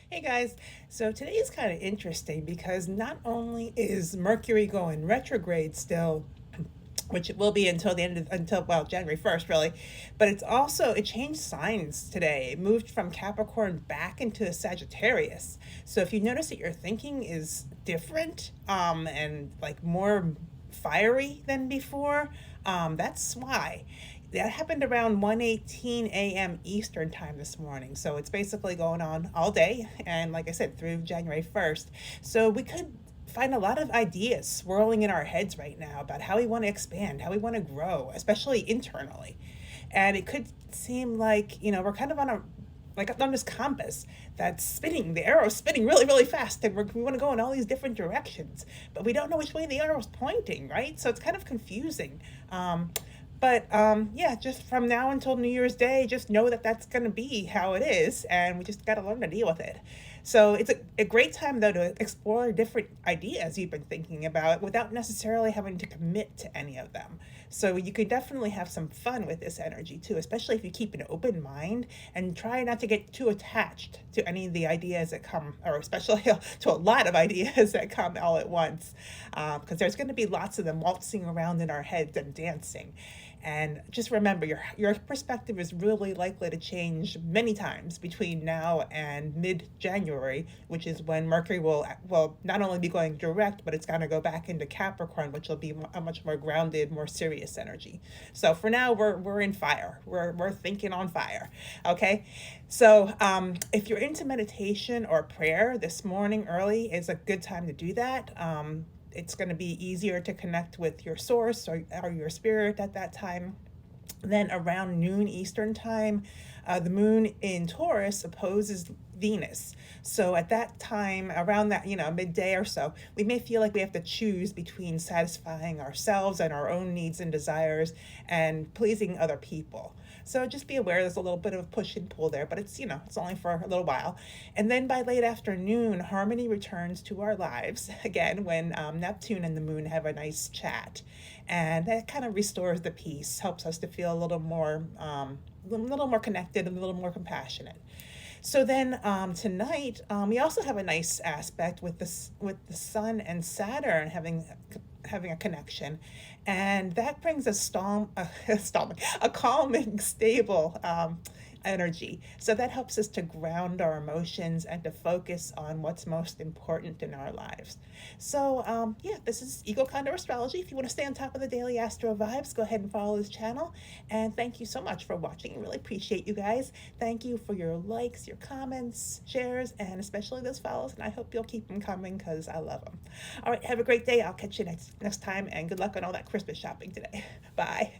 Hey guys, so today is kind of interesting because not only is Mercury going retrograde still, which it will be until the end of, until well January 1st really, but it changed signs today. It moved from Capricorn back into Sagittarius. So if you notice that your thinking is different and like more fiery than before, that's why. That happened around 1:18 a.m. Eastern time this morning. So it's basically going on all day and like I said through January 1st. So we could find a lot of ideas swirling in our heads right now about how we want to expand, how we want to grow, especially internally. And it could seem like, we're kind of on this compass that's spinning, the arrow's spinning really, really fast, and we want to go in all these different directions, but we don't know which way the arrow's pointing, right? So it's kind of confusing. Yeah, just from now until New Year's Day, just know that that's going to be how it is, and we just got to learn to deal with it. So it's a great time, though, to explore different ideas you've been thinking about without necessarily having to commit to any of them. So you could definitely have some fun with this energy, too, especially if you keep an open mind and try not to get too attached to any of the ideas that come, or especially to a lot of ideas that come all at once, because there's going to be lots of them waltzing around in our heads and dancing. And just remember, your perspective is really likely to change many times between now and mid-January, which is when Mercury will not only be going direct, but it's going to go back into Capricorn, which will be a much more grounded, more serious energy. So for now, we're in fire. We're thinking on fire. Okay, so if you're into meditation or prayer, this morning early is a good time to do that. It's going to be easier to connect with your source or your spirit at that time. Then around noon Eastern time, the moon in Taurus opposes Venus. So at that time, around that, midday or so, we may feel like we have to choose between satisfying ourselves and our own needs and desires and pleasing other people. So just be aware there's a little bit of push and pull there, but it's only for a little while. And then by late afternoon, harmony returns to our lives again when Neptune and the moon have a nice chat. And that kind of restores the peace, helps us to feel a little more connected and a little more compassionate. So then tonight, we also have a nice aspect with the Sun and Saturn having a connection, and that brings a calming, stable energy. So that helps us to ground our emotions and to focus on what's most important in our lives. So, yeah, this is Eagle Condor Astrology. If you want to stay on top of the daily astro vibes, go ahead and follow this channel. And thank you so much for watching. I really appreciate you guys. Thank you for your likes, your comments, shares, and especially those follows. And I hope you'll keep them coming because I love them. All right, have a great day. I'll catch you next time, and good luck on all that Christmas shopping today. Bye.